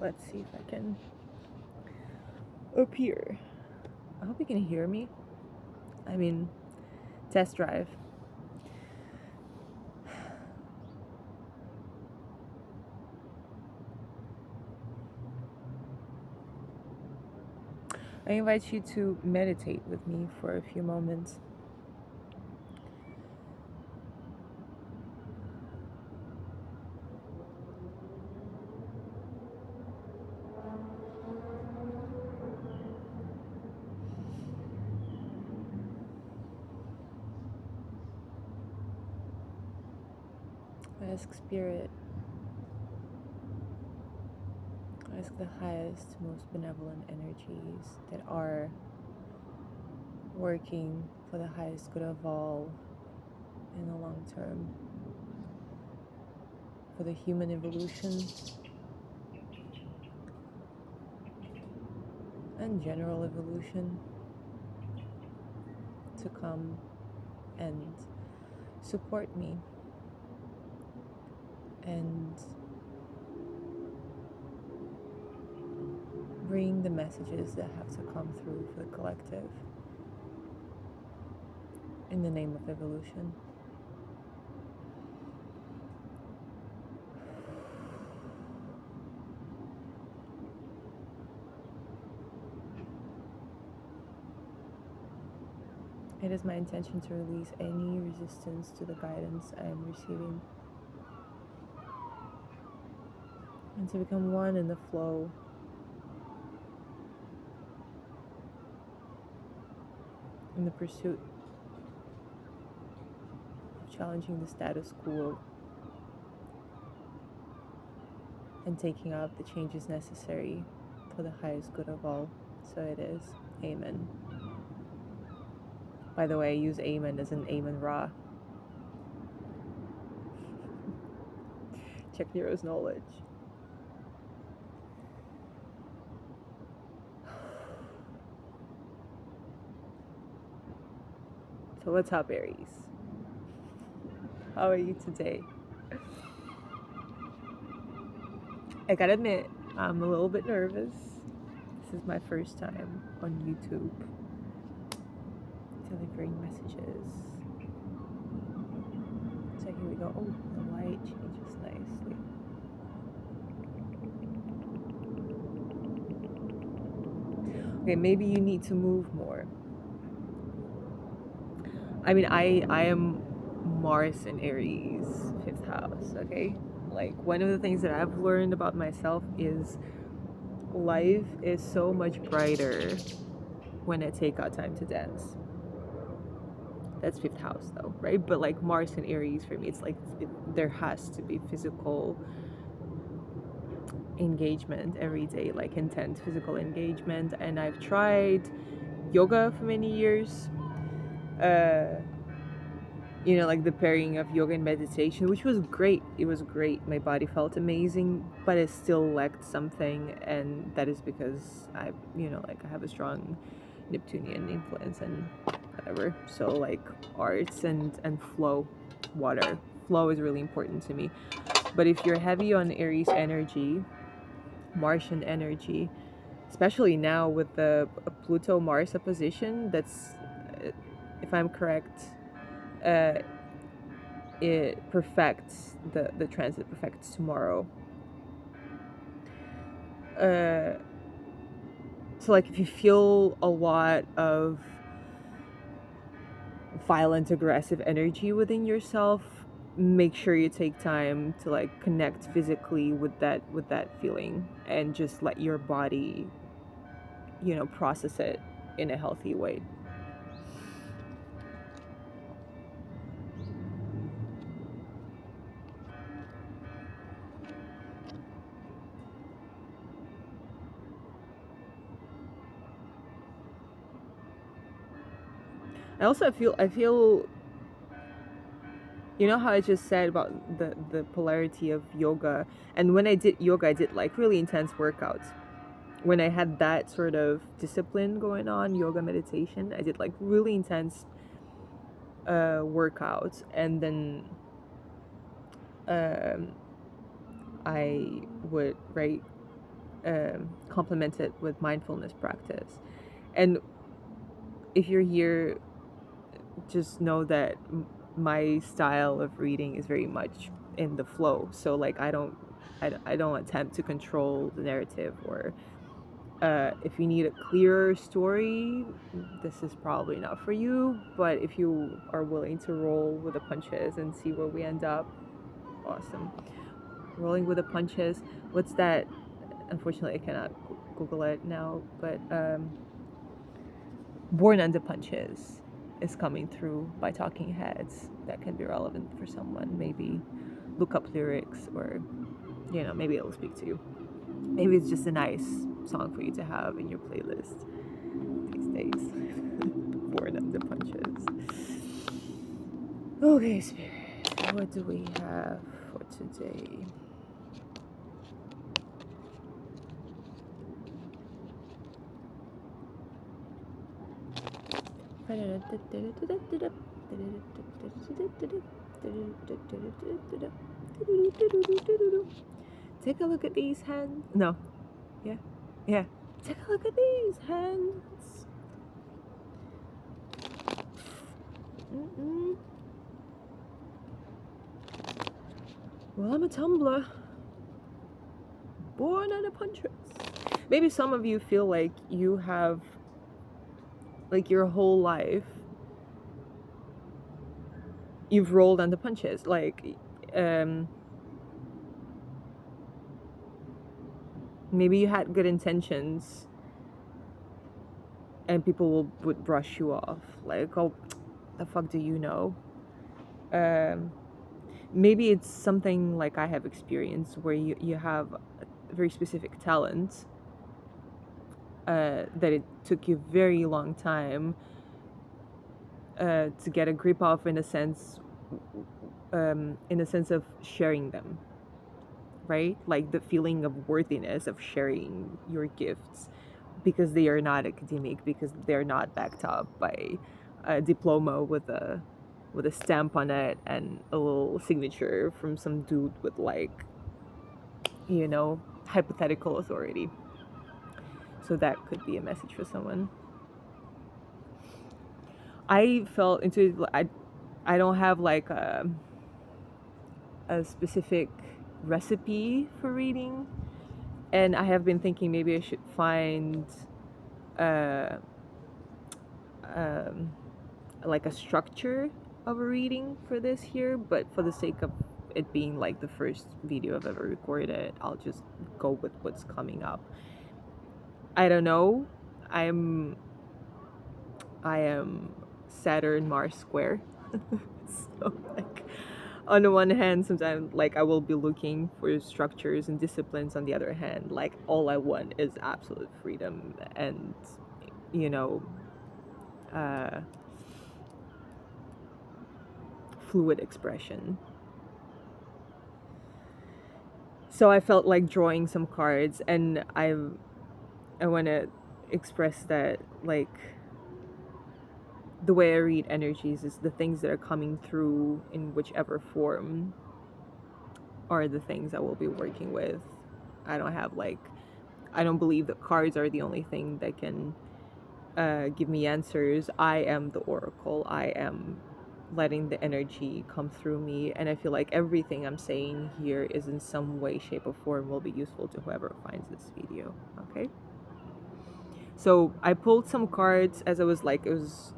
Let's see if I can appear. I hope you can hear me. I mean, test drive. I invite you to meditate with me for a few moments. Ask Spirit, ask the highest, most benevolent energies that are working for the highest good of all in the long term, for the human evolution and general evolution, to come and support me and bring the messages that have to come through for the collective in the name of evolution. It is my intention to release any resistance to the guidance I am receiving and to become one in the flow in the pursuit of challenging the status quo and taking out the changes necessary for the highest good of all. So it is. Amen. By the way, I use Amen as an Amen Ra. Check Nero's knowledge. So what's up, Aries? How are you today? I gotta admit, I'm a little bit nervous. This is my first time on YouTube delivering messages. So here we go. Oh, the light changes nicely. Okay, maybe you need to move more. I mean, I am Mars in Aries, 5th house, okay? Like, one of the things that I've learned about myself is life is so much brighter when I take out time to dance. That's 5th house though, right? But like Mars and Aries for me, it's like there has to be physical engagement every day, like intense physical engagement. And I've tried yoga for many years. You know, like the pairing of yoga and meditation, which was great. It was great. My body felt amazing, but it still lacked something. And that is because I, you know, like I have a strong Neptunian influence and whatever. So like arts and flow, water. Flow is really important to me. But if you're heavy on Aries energy, Martian energy, especially now with the Pluto Mars opposition, that's, if I'm correct, it perfects the transit perfects tomorrow. So like if you feel a lot of violent aggressive energy within yourself, make sure you take time to like connect physically with that feeling and just let your body, you know, process it in a healthy way. I feel you know how I just said about the polarity of yoga, and when I did yoga I did like really intense workouts. When I had that sort of discipline going on, yoga, meditation, I did like really intense workouts, and then I would, right, complement it with mindfulness practice. And if you're here, just know that my style of reading is very much in the flow. So like I don't attempt to control the narrative, or if you need a clearer story, this is probably not for you. But if you are willing to roll with the punches and see where we end up, awesome. Rolling with the punches. What's that? Unfortunately, I cannot Google it now, but Born Under Punches is coming through by Talking Heads. That can be relevant for someone. Maybe look up lyrics, or, you know, maybe it'll speak to you. Maybe it's just a nice song for you to have in your playlist these days. Born Under Punches. Okay, Spirit, what do we have for today? Take a look at these hands. No. Yeah. Yeah. Take a look at these hands. Mm-mm. Well, I'm a tumbler. Born under punches. Maybe some of you feel like you have, like, your whole life you've rolled under punches. Like, maybe you had good intentions and people would brush you off. Like, oh, the fuck do you know? Maybe it's something like I have experienced, where you have a very specific talent that it took you a very long time to get a grip of, in a sense of sharing them, right? Like the feeling of worthiness of sharing your gifts, because they are not academic, because they're not backed up by a diploma with a stamp on it and a little signature from some dude with, like, you know, hypothetical authority. So that could be a message for someone. I felt into, I don't have like a specific recipe for reading, and I have been thinking maybe I should find uh, um, like a structure of a reading for this here, but for the sake of it being like the first video I've ever recorded, I'll just go with what's coming up. I don't know. I am Saturn Mars square. So like, on the one hand, sometimes like I will be looking for structures and disciplines. On the other hand, like, all I want is absolute freedom and, you know, fluid expression. So I felt like drawing some cards, and I want to express that, like, the way I read energies is the things that are coming through in whichever form are the things I will be working with. I don't believe that cards are the only thing that can give me answers. I am the oracle. I am letting the energy come through me, and I feel like everything I'm saying here is in some way, shape, or form will be useful to whoever finds this video. Okay, so I pulled some cards as I was, like, it was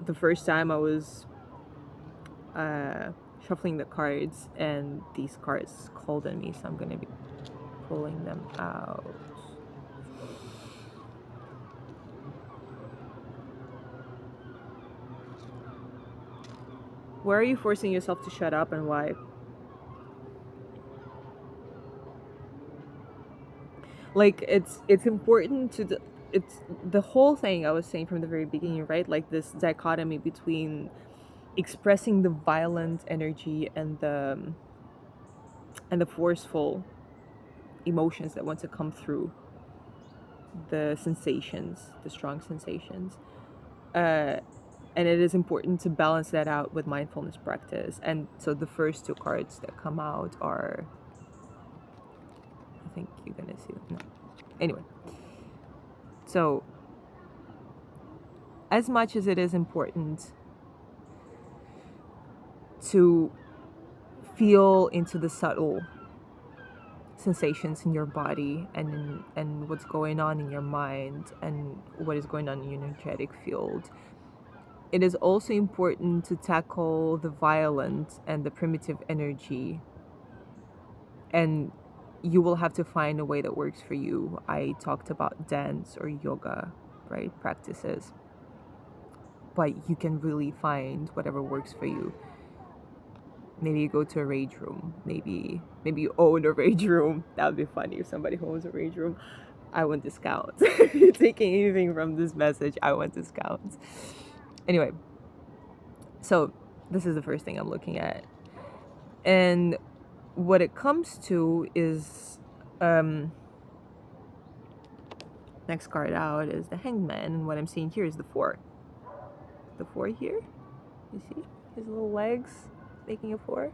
the first time I was shuffling the cards, and these cards called on me, so I'm gonna be pulling them out. Where are you forcing yourself to shut up, and why? Like, it's important to it's the whole thing I was saying from the very beginning, right? Like, this dichotomy between expressing the violent energy and the forceful emotions that want to come through, the sensations, the strong sensations, and it is important to balance that out with mindfulness practice. And so the first two cards that come out are, I think you're gonna see them. No. Anyway, so as much as it is important to feel into the subtle sensations in your body and what's going on in your mind and what is going on in your energetic field, it is also important to tackle the violent and the primitive energy, and you will have to find a way that works for you. I talked about dance or yoga, right, practices, but you can really find whatever works for you. Maybe you go to a rage room. Maybe you own a rage room. That would be funny if somebody owns a rage room. I want discounts. If you're taking anything from this message, I want discounts. Anyway, so this is the first thing I'm looking at. And what it comes to is, next card out is the Hanged Man, and what I'm seeing here is the Four. The Four here, you see his little legs making a four.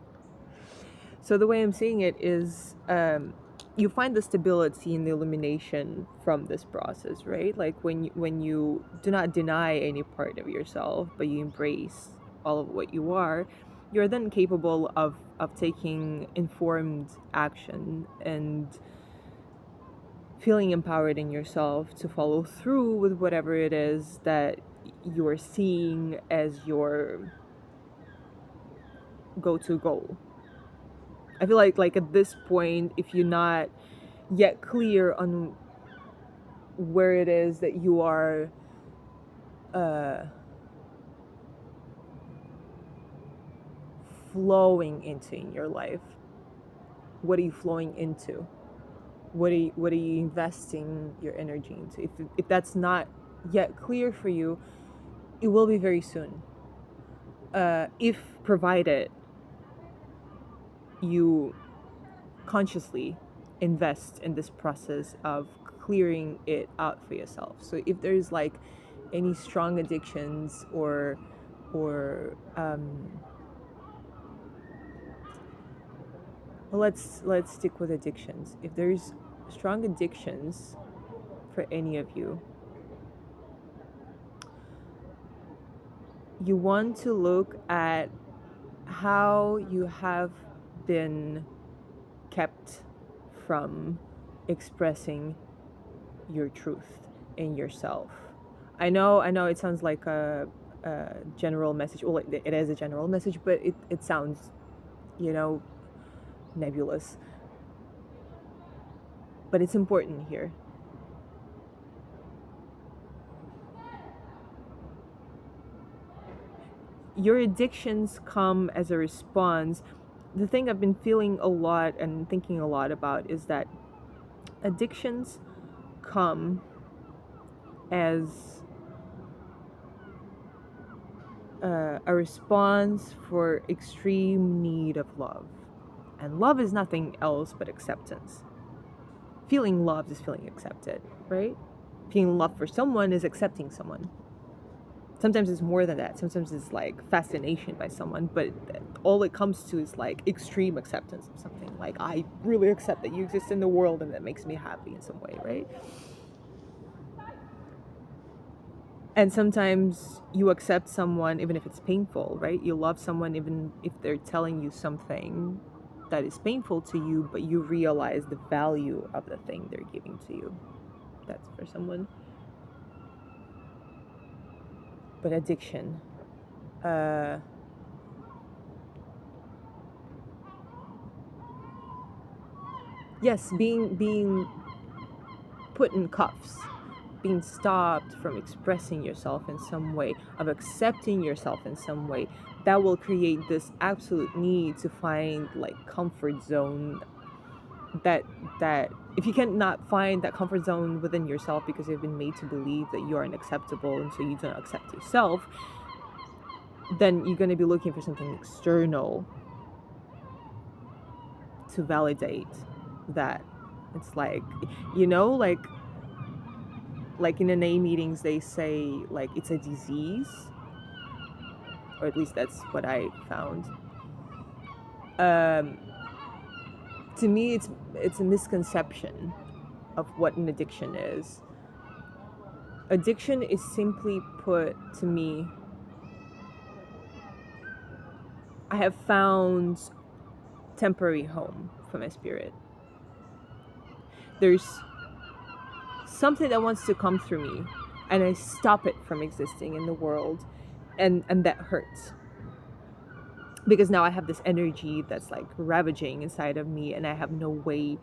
So the way I'm seeing it is, you find the stability and the illumination from this process, right? Like when you do not deny any part of yourself, but you embrace all of what you are, you're then capable of taking informed action and feeling empowered in yourself to follow through with whatever it is that you're seeing as your go-to goal. I feel like at this point, if you're not yet clear on where it is that you are flowing into in your life, what are you flowing into? What are you investing your energy into? If that's not yet clear for you, it will be very soon. If provided you consciously invest in this process of clearing it out for yourself. So if there's like any strong addictions or well, let's stick with addictions. If there's strong addictions for any of you, you want to look at how you have been kept from expressing your truth in yourself. I know it sounds like a general message. Well, it is a general message, but it sounds, nebulous. But it's important here. Your addictions come as a response. The thing I've been feeling a lot and thinking a lot about is that addictions come as a response for extreme need of love. And love is nothing else but acceptance. Feeling loved is feeling accepted, right? Feeling love for someone is accepting someone. Sometimes it's more than that. Sometimes it's like fascination by someone, but all it comes to is like extreme acceptance of something. Like, I really accept that you exist in the world and that makes me happy in some way, right? And sometimes you accept someone even if it's painful, right? You love someone even if they're telling you something that is painful to you, but you realize the value of the thing they're giving to you. That's for someone. But addiction, yes, being put in cuffs, being stopped from expressing yourself in some way, of accepting yourself in some way, that will create this absolute need to find like comfort zone. That if you cannot find that comfort zone within yourself because you've been made to believe that you are unacceptable and so you don't accept yourself, then you're going to be looking for something external to validate that. It's like, like in NA meetings they say like it's a disease, or at least that's what I found. To me, it's a misconception of what an addiction is. Addiction is simply put to me, I have found temporary home for my spirit. There's something that wants to come through me and I stop it from existing in the world, and that hurts. Because now I have this energy that's like ravaging inside of me and I have no way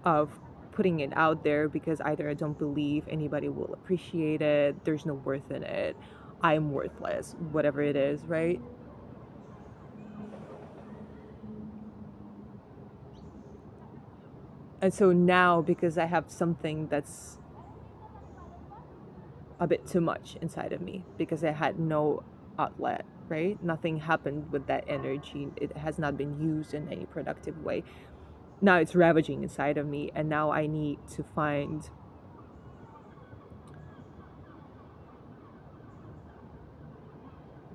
of putting it out there, because either I don't believe anybody will appreciate it, there's no worth in it, I'm worthless, whatever it is, right? And so now, because I have something that's a bit too much inside of me, because I had no outlet, right? Nothing happened with that energy. It has not been used in any productive way. Now it's ravaging inside of me, and now I need to find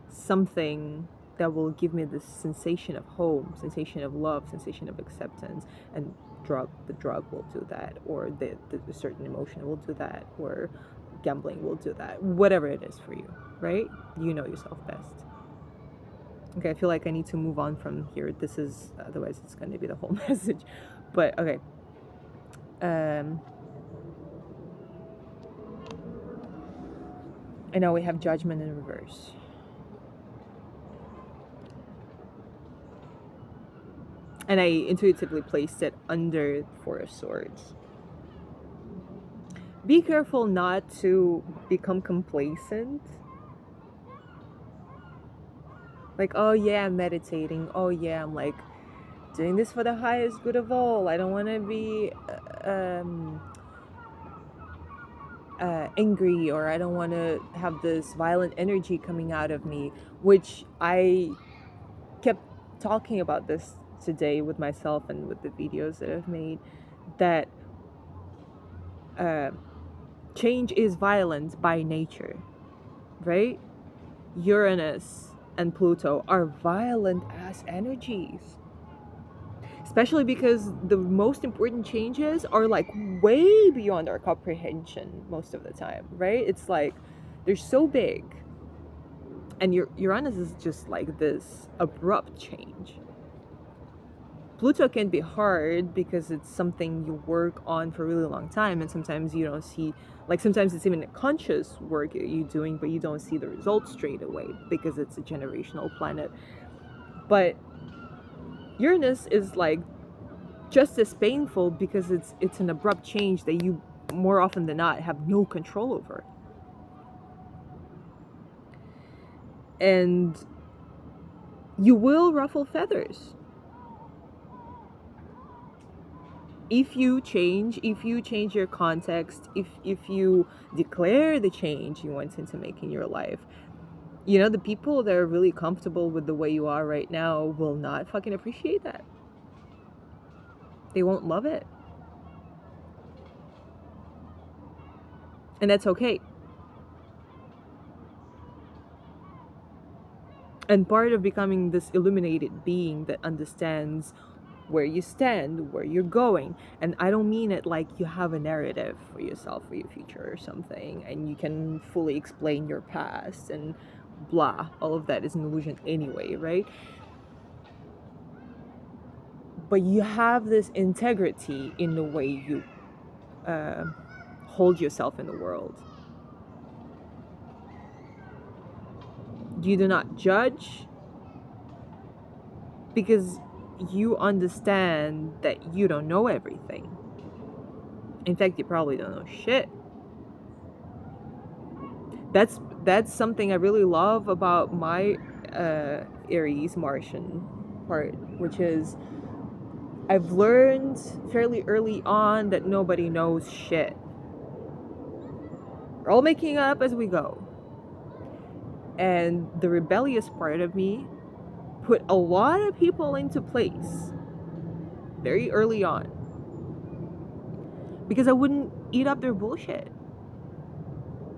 something that will give me this sensation of home, sensation of love, sensation of acceptance. And the drug will do that, or the certain emotion will do that, or gambling will do that, whatever it is for you, right? You know yourself best. Okay, I feel like I need to move on from here. This is, otherwise it's going to be the whole message. But okay. And now we have judgment in reverse. And I intuitively placed it under Four of Swords. Be careful not to become complacent. Like, oh yeah, I'm meditating. Oh yeah, I'm like doing this for the highest good of all. I don't want to be angry, or I don't want to have this violent energy coming out of me, which I kept talking about this today with myself and with the videos that I've made, that change is violent by nature, right? Uranus and Pluto are violent ass energies. Especially because the most important changes are like way beyond our comprehension most of the time, right? It's like they're so big. And Uranus is just like this abrupt change. Pluto can be hard because it's something you work on for a really long time, and sometimes you don't see, like sometimes it's even a conscious work you're doing, but you don't see the results straight away because it's a generational planet. But Uranus is like just as painful because it's an abrupt change that you more often than not have no control over. And you will ruffle feathers. If you change your context, if you declare the change you want to make in your life, you know, the people that are really comfortable with the way you are right now will not fucking appreciate that. They won't love it. And that's okay. And part of becoming this illuminated being that understands where you stand, where you're going, and I don't mean it like you have a narrative for yourself, for your future or something, and you can fully explain your past and blah, all of that is an illusion anyway, right? But you have this integrity in the way you hold yourself in the world. You do not judge because you understand that you don't know everything. In fact, you probably don't know shit. That's something I really love about my Aries Martian part, which is I've learned fairly early on that nobody knows shit. We're all making up as we go. And the rebellious part of me put a lot of people into place very early on because I wouldn't eat up their bullshit.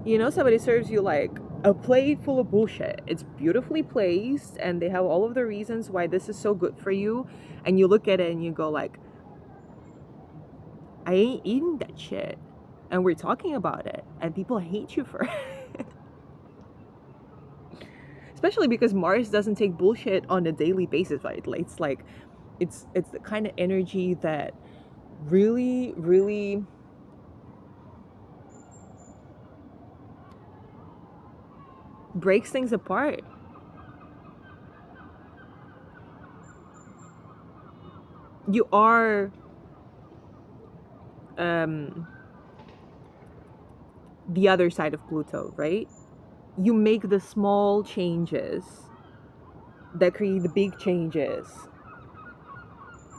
You know, somebody serves you like a plate full of bullshit. It's beautifully placed and they have all of the reasons why this is so good for you, and you look at it and you go like, I ain't eating that shit. And we're talking about it. And people hate you for it. Especially because Mars doesn't take bullshit on a daily basis, right? Like, it's the kind of energy that really, really breaks things apart. You are the other side of Pluto, right? You make the small changes that create the big changes.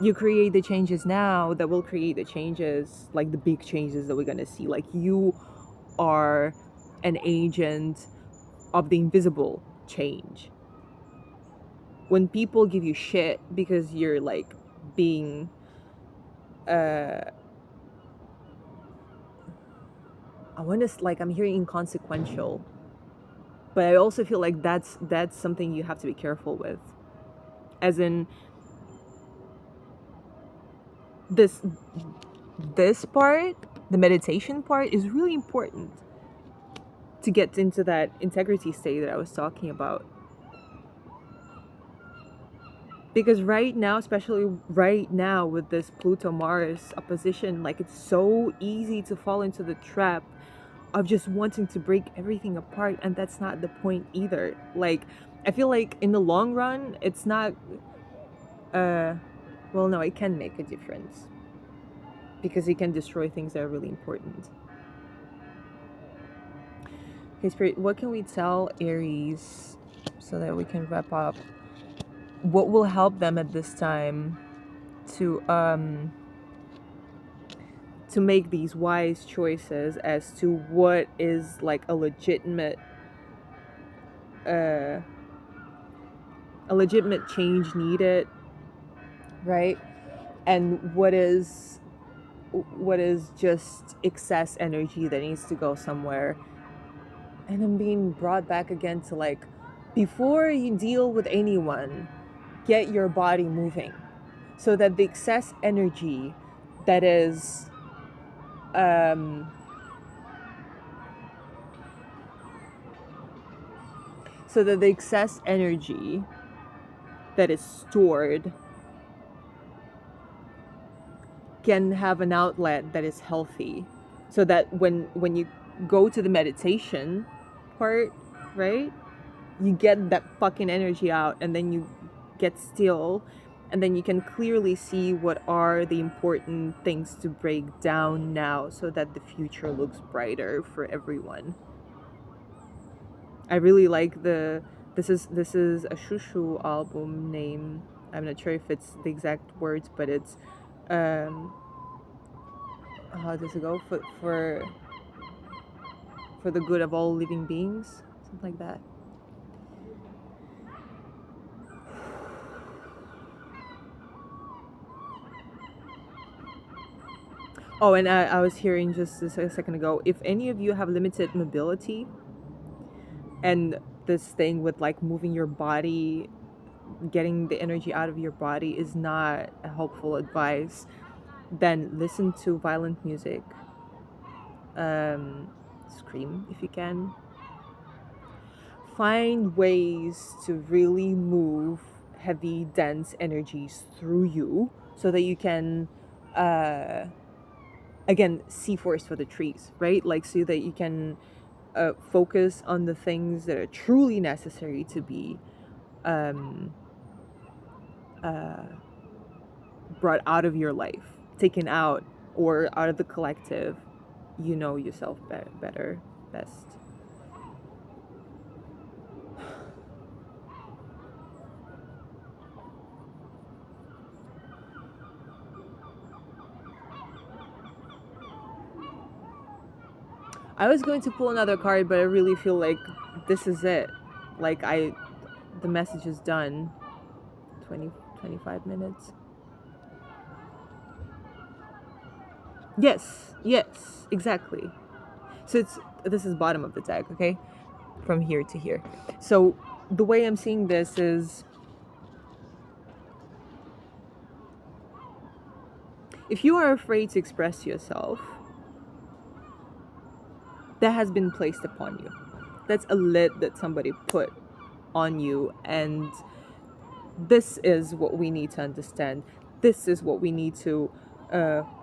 You create the changes now that will create the changes, like the big changes that we're gonna see. Like, you are an agent of the invisible change. When people give you shit because you're like being I want to like, I'm hearing inconsequential, but I also feel like that's something you have to be careful with. As in, this this part, the meditation part, is really important to get into that integrity state that I was talking about. Because right now, especially right now with this Pluto Mars opposition, like, it's so easy to fall into the trap of just wanting to break everything apart, and that's not the point either. Like, I feel like in the long run, it's not well, no, it can make a difference because it can destroy things that are really important. Okay, Spirit, what can we tell Aries so that we can wrap up? What will help them at this time to make these wise choices as to what is like a legitimate change needed, right? And what is just excess energy that needs to go somewhere. And I'm being brought back again to, like, before you deal with anyone, get your body moving so that the excess energy that is so that the excess energy that is stored can have an outlet that is healthy, so that when you go to the meditation part, right, you get that fucking energy out, and then you get still, and then you can clearly see what are the important things to break down now so that the future looks brighter for everyone. I really like this is a shushu album name. I'm not sure if it's the exact words, but it's how does it go, for the good of all living beings, something like that. Oh, and I was hearing just a second ago, if any of you have limited mobility, and this thing with like moving your body, getting the energy out of your body is not a helpful advice, then listen to violent music. Scream if you can. Find ways to really move heavy, dense energies through you so that you can again, see forest for the trees, right? Like, so that you can focus on the things that are truly necessary to be brought out of your life, taken out, or out of the collective. You know yourself better, best. I was going to pull another card, but I really feel like this is it. Like, the message is done. 25 minutes. Yes, exactly. So this is bottom of the deck, okay? From here to here. So the way I'm seeing this is If you are afraid to express yourself, that has been placed upon you. That's a lid that somebody put on you, and this is what we need to understand. This is what we need to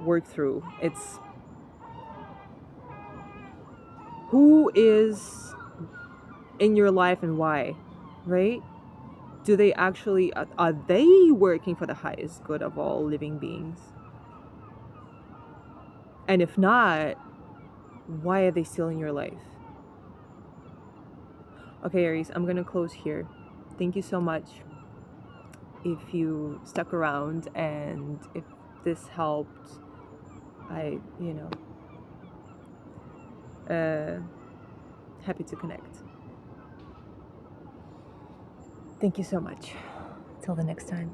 work through. It's who is in your life and why, right? Do they actually, are they working for the highest good of all living beings? And if not, why are they still in your life? Okay, Aries, I'm gonna close here. Thank you so much if you stuck around, and if this helped, I, happy to connect. Thank you so much. Till the next time.